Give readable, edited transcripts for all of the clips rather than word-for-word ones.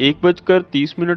1:30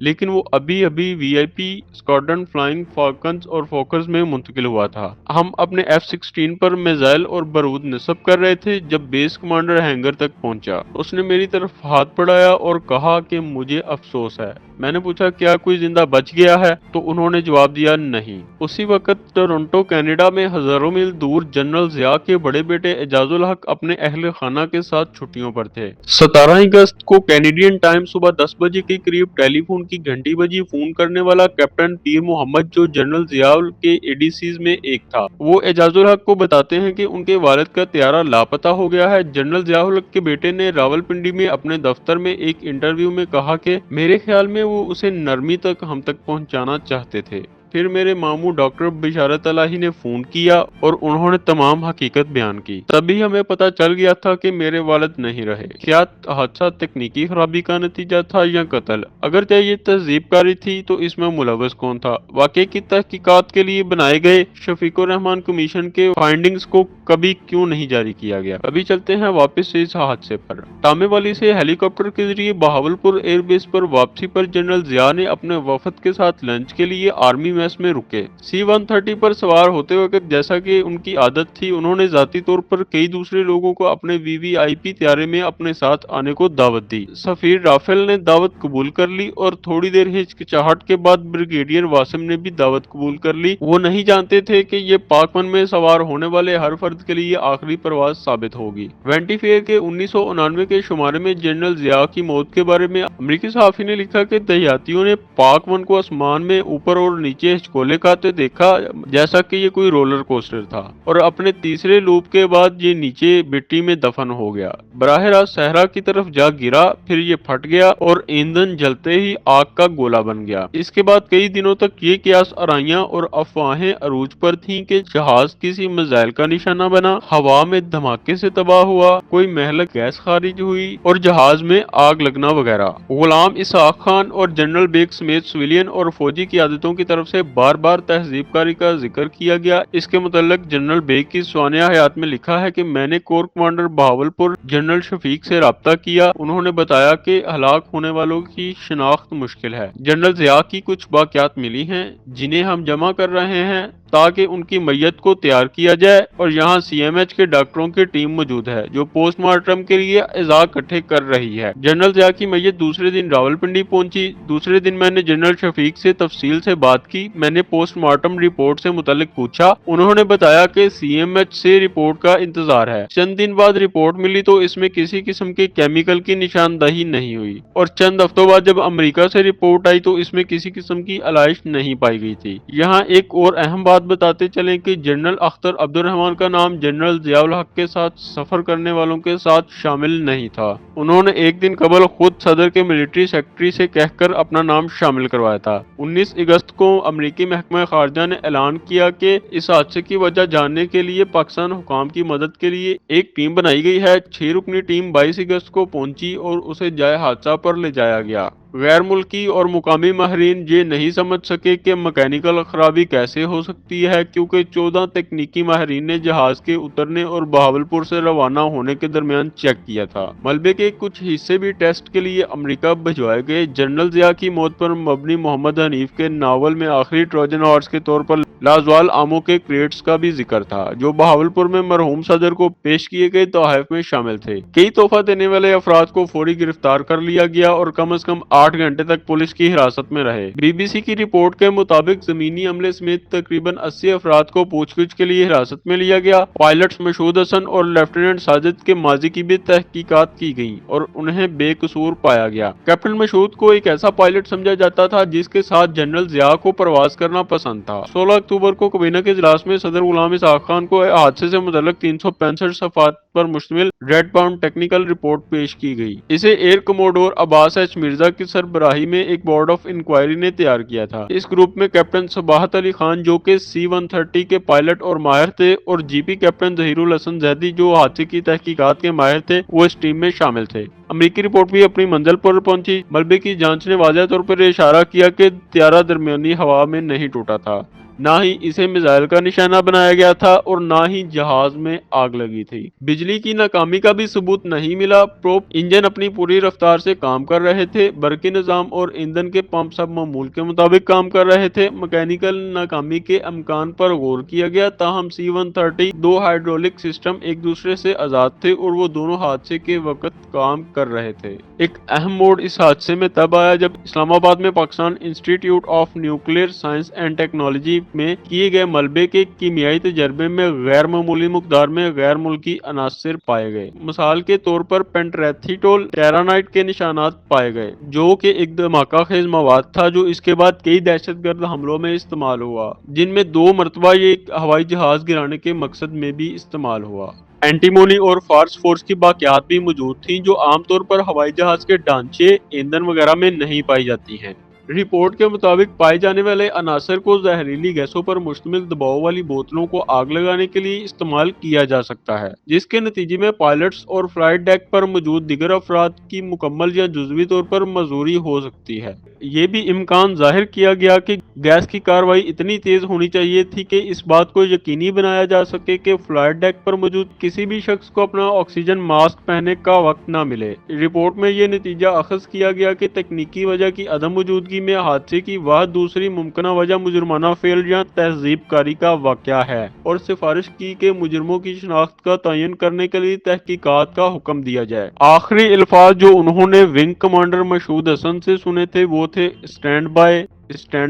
لیکن وہ ابھی ابھی VIP اسکواڈرن فلائنگ فالکنز اور فوکرز میں منتقل ہوا تھا۔ ہم اپنے F-16 پر میزائل اور بارود نصب کر رہے تھے جب بیس کمانڈر ہینگر تک پہنچا۔ اس نے میری طرف ہاتھ بڑھایا اور کہا کہ مجھے افسوس ہے۔ میں نے پوچھا کیا کوئی زندہ بچ گیا ہے تو انہوں نے جواب دیا نہیں۔ اسی وقت ٹورنٹو کینیڈا میں ہزاروں میل دور جنرل ضیاء کے بڑے بیٹے اعجاز الحق اپنے اہل خانہ کے ساتھ چھٹیوں پر تھے۔ 17 اگست کو کینیڈین ٹائم صبح 10 بجے کے قریب ٹیلی فون کی گھنٹی بجی۔ فون کرنے والا کیپٹن پیر محمد جو جنرل ضیاء کے ADCs میں ایک تھا۔ وہ اعجاز الحق کو بتاتے ہیں کہ ان کے والد کا طیارہ لاپتہ ہو گیا ہے۔ جنرل ضیاء الحق کے بیٹے نے راولپنڈی میں اپنے دفتر میں ایک انٹرویو میں کہا کہ میرے خیال میں وہ اسے نرمی تک ہم تک پہنچانا چاہتے تھے۔ پھر میرے ماموں ڈاکٹر بشارت الہی نے فون کیا اور انہوں نے تمام حقیقت بیان کی۔ تبھی ہمیں پتہ چل گیا تھا کہ میرے والد نہیں رہے۔ کیا حادثہ تکنیکی خرابی کا نتیجہ تھا یا قتل؟ اگرچہ یہ تہذیب کاری تھی تو اس میں ملوث کون تھا؟ واقعے کی تحقیقات کے لیے بنائے گئے شفیق الرحمان کمیشن کے فائنڈنگز کو کبھی کیوں نہیں جاری کیا گیا؟ ابھی چلتے ہیں واپس سے اس حادثے پر۔ ٹامے والی سے ہیلی کاپٹر کے ذریعے بہاولپور ایئر بیس پر واپسی پر جنرل ضیاء نے اپنے وفد کے ساتھ لنچ کے لیے آرمی میس میں رکے۔ C-130 پر سوار ہوتے وقت جیسا کہ ان کی عادت تھی انہوں نے ذاتی طور پر کئی دوسرے لوگوں کو اپنے VVIP طیارے میں اپنے ساتھ آنے کو دعوت دی۔ سفیر رافیل نے دعوت قبول کر لی اور تھوڑی دیر ہچکچاہٹ کے بعد بریگیڈیئر واسم نے بھی دعوت قبول کر لی۔ وہ نہیں جانتے تھے کہ یہ پاک ون میں سوار ہونے والے ہر فرد کے لیے آخری پرواز ثابت ہوگی۔ وینٹی فیئر کے 1999 کے شمارے میں جنرل ضیاء کی موت کے بارے میں امریکی صحافی نے لکھا کہ دیہاتیوں نے پاک ون کو آسمان میں اوپر اور نیچے ہچکولے کھاتے دیکھا جیسا کہ یہ کوئی رولر کوسٹر تھا، اور اپنے تیسرے لوپ کے بعد یہ نیچے مٹی میں دفن ہو گیا، براہ راست صحرا کی طرف جا گرا، پھر یہ پھٹ گیا اور ایندھن جلتے ہی آگ کا گولا بن گیا۔ اس کے بعد کئی دنوں تک یہ قیاس آرائیاں اور افواہیں عروج پر تھیں کہ جہاز کسی میزائل کا نشانہ بنا، ہوا میں دھماکے سے تباہ ہوا، کوئی مہلک گیس خارج ہوئی اور جہاز میں آگ لگنا وغیرہ۔ غلام اسحاق خان اور جنرل بیگ سمیت سویلین اور فوجی قیادتوں کی طرف سے بار بار تہذیب کاری کا ذکر کیا گیا۔ اس کے متعلق جنرل بیگ کی سوانح حیات میں لکھا ہے کہ میں نے کور کمانڈر بہاولپور جنرل شفیق سے رابطہ کیا، انہوں نے بتایا کہ ہلاک ہونے والوں کی شناخت مشکل ہے۔ جنرل ضیاء کی کچھ باقیات ملی ہیں جنہیں ہم جمع کر رہے ہیں تاکہ ان کی میت کو تیار کیا جائے، اور یہاں CMH کے ڈاکٹروں کی ٹیم موجود ہے جو پوسٹ مارٹم کے لیے اعضاء اکٹھے کر رہی ہے۔ جنرل ضیاء کی میت دوسرے دن راولپنڈی پہنچی۔ دوسرے دن میں نے جنرل شفیق سے تفصیل سے بات کی، میں نے پوسٹ مارٹم رپورٹ سے متعلق پوچھا، انہوں نے بتایا کہ CMH سے رپورٹ کا انتظار ہے۔ چند دن بعد رپورٹ ملی تو اس میں کسی قسم کے کیمیکل کی نشاندہی نہیں ہوئی، اور چند ہفتوں بعد جب امریکہ سے رپورٹ آئی تو اس میں کسی قسم کی علائش نہیں پائی گئی تھی۔ یہاں ایک اور اہم بات بتاتے چلیں کہ جنرل اختر عبد الرحمان کا نام جنرل ضیاء الحق کے ساتھ سفر کرنے والوں کے ساتھ شامل نہیں تھا۔ انہوں نے ایک دن قبل خود صدر کے ملٹری سیکرٹری سے کہہ کر اپنا نام شامل کروایا تھا۔ 19 اگست کو امریکی محکمہ خارجہ نے اعلان کیا کہ اس حادثے کی وجہ جاننے کے لیے پاکستان حکام کی مدد کے لیے ایک ٹیم بنائی گئی ہے۔ 6 رکنی ٹیم 22 اگست کو پہنچی اور اسے جائے حادثہ پر لے جایا گیا۔ غیر ملکی اور مقامی ماہرین یہ نہیں سمجھ سکے کہ مکینیکل خرابی کیسے ہو سکتی ہے، کیونکہ 14 تکنیکی ماہرین نے جہاز کے اترنے اور بہاولپور سے روانہ ہونے کے درمیان چیک کیا تھا۔ ملبے کے کچھ حصے بھی ٹیسٹ کے لیے امریکہ بھجوائے گئے۔ جنرل ضیاء کی موت پر مبنی محمد حنیف کے ناول میں آخری ٹروجن ہارس کے طور پر لازوال آموں کے کریٹس کا بھی ذکر تھا، جو بہاولپور میں مرحوم صدر کو پیش کیے گئے تحائف میں شامل تھے۔ کئی تحفہ دینے والے افراد کو فوری گرفتار کر لیا گیا اور کم از کم 8 گھنٹے تک پولیس کی حراست میں رہے۔ BBC کی رپورٹ کے مطابق زمینی عملے سمیت تقریباً 80 افراد کو پوچھ گچھ کے لیے حراست میں لیا گیا۔ پائلٹس مشہود حسن اور لیفٹیننٹ ساجد کے ماضی کی بھی تحقیقات کی گئیں اور انہیں بے قصور پایا گیا۔ کیپٹن مشہود کو ایک ایسا پائلٹ سمجھا جاتا تھا جس کے ساتھ جنرل ضیاء کو پرواز کرنا پسند تھا۔ 16 اکتوبر کو کابینہ کے اجلاس میں صدر غلام اسحاق خان کو حادثے سے متعلق 365 صفحات پر مشتمل ریڈ باؤنڈ ٹیکنیکل رپورٹ پیش کی گئی۔ اسے ایئر کموڈور عباس ایچ مرزا کی سربراہی میں ایک بورڈ آف انکوائری نے تیار کیا تھا۔ اس گروپ میں کیپٹن صباحت علی خان جو کہ C-130 کے پائلٹ اور ماہر تھے، اور GP کیپٹن ظہیر الحسن زیدی جو حادثے کی تحقیقات کے ماہر تھے، وہ اس ٹیم میں شامل تھے۔ امریکی رپورٹ بھی اپنی منزل پر پہنچی۔ ملبے کی جانچ نے واضح طور پر اشارہ کیا کہ طیارہ درمیانی ہوا میں نہیں ٹوٹا تھا۔ نہ ہی اسے میزائل کا نشانہ بنایا گیا تھا اور نہ ہی جہاز میں آگ لگی تھی۔ بجلی کی ناکامی کا بھی ثبوت نہیں ملا۔ پروپ انجن اپنی پوری رفتار سے کام کر رہے تھے، برقی نظام اور ایندھن کے پمپ سب معمول کے مطابق کام کر رہے تھے۔ مکینیکل ناکامی کے امکان پر غور کیا گیا، تاہم C-130 دو ہائیڈرولک سسٹم ایک دوسرے سے آزاد تھے اور وہ دونوں حادثے کے وقت کام کر رہے تھے۔ ایک اہم موڑ اس حادثے میں تب آیا جب اسلام آباد میں پاکستان انسٹی ٹیوٹ of nuclear science and technology میں کیے گئے ملبے کے کیمیائی تجربے میں غیر معمولی مقدار میں غیر ملکی عناصر پائے گئے۔ مثال کے طور پر پینٹریتھیٹول ٹیرانائٹ کے نشانات پائے گئے، جو کہ ایک دھماکہ خیز مواد تھا جو اس کے بعد کئی دہشت گرد حملوں میں استعمال ہوا، جن میں 2 مرتبہ یہ ایک ہوائی جہاز گرانے کے مقصد میں بھی استعمال ہوا۔ اینٹیمونی اور فاسفورس کی باقیات بھی موجود تھیں، جو عام طور پر ہوائی جہاز کے ڈھانچے، ایندھن وغیرہ میں نہیں پائی جاتی ہیں۔ رپورٹ کے مطابق پائے جانے والے عناصر کو زہریلی گیسوں پر مشتمل دباؤ والی بوتلوں کو آگ لگانے کے لیے استعمال کیا جا سکتا ہے، جس کے نتیجے میں پائلٹس اور فلائٹ ڈیک پر موجود دیگر افراد کی مکمل یا جزوی طور پر معذوری ہو سکتی ہے۔ یہ بھی امکان ظاہر کیا گیا کہ گیس کی کارروائی اتنی تیز ہونی چاہیے تھی کہ اس بات کو یقینی بنایا جا سکے کہ فلائٹ ڈیک پر موجود کسی بھی شخص کو اپنا آکسیجن ماسک پہننے کا وقت نہ ملے۔ رپورٹ میں یہ نتیجہ اخذ کیا گیا کہ تکنیکی وجہ کی عدم موجودگی میں حادثے کی واحد دوسری ممکنہ وجہ مجرمانہ فعل یا تہذیب کاری کا واقعہ ہے، اور سفارش کی کہ مجرموں کی شناخت کا تعین کرنے کے لیے تحقیقات کا حکم دیا جائے۔ آخری الفاظ جو انہوں نے ونگ کمانڈر مشہود حسن سے سنے تھے وہ تھے اسٹینڈ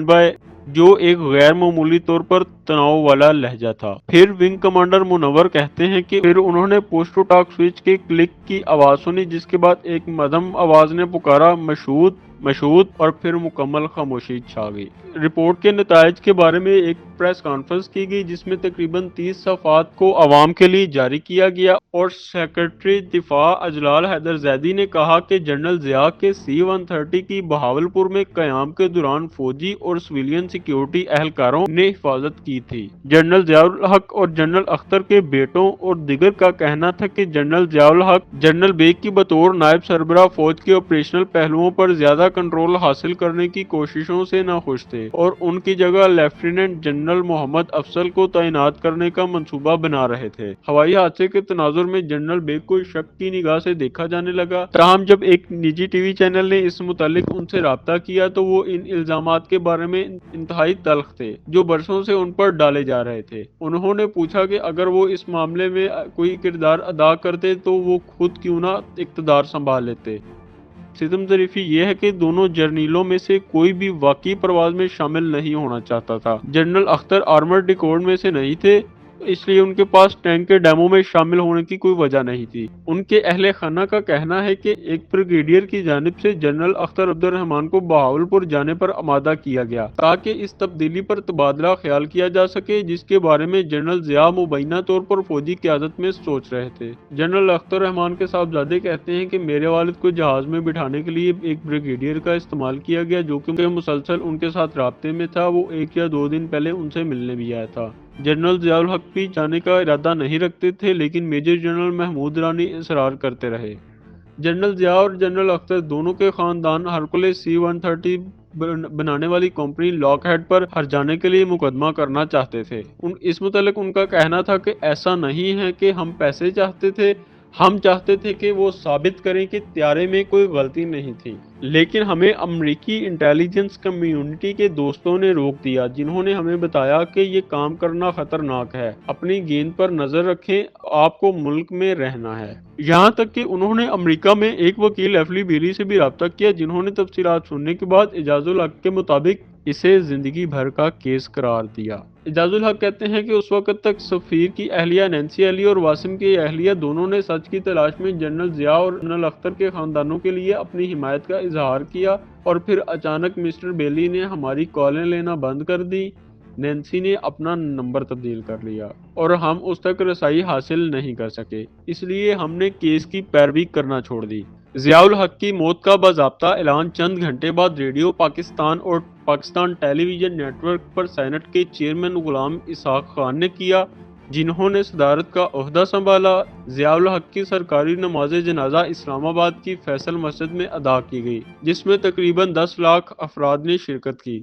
بائی، جو ایک غیر معمولی طور پر تناؤ والا لہجہ تھا۔ پھر ونگ کمانڈر منور کہتے ہیں کہ پھر انہوں نے پوش ٹو ٹاک سوئچ کے کلک کی آواز سنی، جس کے بعد ایک مدھم آواز نے پکارا مشہود، اور پھر مکمل خاموشی چھا گئی۔ رپورٹ کے نتائج کے بارے میں ایک پریس کانفرنس کی گئی جس میں تقریباً 30 صفحات کو عوام کے لیے جاری کیا گیا، اور سیکرٹری دفاع اجلال حیدر زیدی نے کہا کہ جنرل ضیاء کے C-130 کی بہاولپور میں قیام کے دوران فوجی اور سویلین سیکیورٹی اہلکاروں نے حفاظت کی تھی۔ جنرل ضیاء الحق اور جنرل اختر کے بیٹوں اور دیگر کا کہنا تھا کہ جنرل ضیاء الحق جنرل بیگ کی بطور نائب سربراہ فوج کے آپریشنل پہلوؤں پر زیادہ کنٹرول حاصل کرنے کی کوششوں سے ناخوش تھے اور ان کی جگہ لیفٹیننٹ جنرل محمد افضل کو تعینات کرنے کا منصوبہ بنا رہے تھے۔ ہوائی حادثے کے تناظر میں جنرل بیگ کو شک کی نگاہ سے دیکھا جانے لگا، تاہم جب ایک نجی ٹی وی چینل نے اس متعلق ان سے رابطہ کیا تو وہ ان الزامات کے بارے میں انتہائی تلخ تھے جو برسوں سے ان پر ڈالے جا رہے تھے۔ انہوں نے پوچھا کہ اگر وہ اس معاملے میں کوئی کردار ادا کرتے تو وہ خود کیوں نہ اقتدار سنبھال لیتے۔ ستم ظریفی یہ ہے کہ دونوں جرنیلوں میں سے کوئی بھی واقعی پرواز میں شامل نہیں ہونا چاہتا تھا۔ جنرل اختر آرمرڈ ڈیکورڈ میں سے نہیں تھے، اس لیے ان کے پاس ٹینک کے ڈیمو میں شامل ہونے کی کوئی وجہ نہیں تھی۔ ان کے اہل خانہ کا کہنا ہے کہ ایک بریگیڈیئر کی جانب سے جنرل اختر عبد الرحمان کو بہاولپور جانے پر آمادہ کیا گیا تاکہ اس تبدیلی پر تبادلہ خیال کیا جا سکے جس کے بارے میں جنرل ضیاء مبینہ طور پر فوجی قیادت میں سوچ رہے تھے۔ جنرل اختر رحمان کے صاحبزادے کہتے ہیں کہ میرے والد کو جہاز میں بٹھانے کے لیے ایک بریگیڈیئر کا استعمال کیا گیا جو کہ مسلسل ان کے ساتھ رابطے میں تھا، وہ 1 یا 2 دن پہلے ان سے ملنے بھی آیا تھا۔ جنرل ضیاء الحق بھی جانے کا ارادہ نہیں رکھتے تھے، لیکن میجر جنرل محمود رانی اصرار کرتے رہے۔ جنرل ضیاء اور جنرل اختر دونوں کے خاندان ہرکولس C-130 بنانے والی کمپنی لاک ہیڈ پر ہرجانے کے لیے مقدمہ کرنا چاہتے تھے۔ اس متعلق ان کا کہنا تھا کہ ایسا نہیں ہے کہ ہم پیسے چاہتے تھے، ہم چاہتے تھے کہ وہ ثابت کریں کہ طیارے میں کوئی غلطی نہیں تھی، لیکن ہمیں امریکی انٹیلیجنس کمیونٹی کے دوستوں نے روک دیا جنہوں نے ہمیں بتایا کہ یہ کام کرنا خطرناک ہے، اپنی گیند پر نظر رکھیں، آپ کو ملک میں رہنا ہے۔ یہاں تک کہ انہوں نے امریکہ میں ایک وکیل ایفلی بیری سے بھی رابطہ کیا جنہوں نے تفصیلات سننے کے بعد اعجاز الحق کے مطابق اسے زندگی بھر کا کیس قرار دیا۔ اعجاز الحق کہتے ہیں کہ اس وقت تک سفیر کی اہلیہ نینسی علی اور واسم کی اہلیہ دونوں نے سچ کی تلاش میں جنرل ضیاء اور جنرل اختر کے خاندانوں کے لیے اپنی حمایت کا اظہار کیا، اور پھر اچانک مسٹر بیلی نے ہماری کالیں لینا بند کر دی، نینسی نے اپنا نمبر تبدیل کر لیا اور ہم اس تک رسائی حاصل نہیں کر سکے، اس لیے ہم نے کیس کی پیروی کرنا چھوڑ دی۔ ضیاء الحق کی موت کا باضابطہ اعلان چند گھنٹے بعد ریڈیو پاکستان اور Pakistan television network پر سینٹ کے چیئرمین غلام اسحاق خان نے کیا، جنہوں نے صدارت کا عہدہ سنبھالا۔ ضیاء الحق کی سرکاری نماز جنازہ اسلام آباد کی فیصل مسجد میں ادا کی گئی، جس میں تقریباً 10 لاکھ افراد نے شرکت کی۔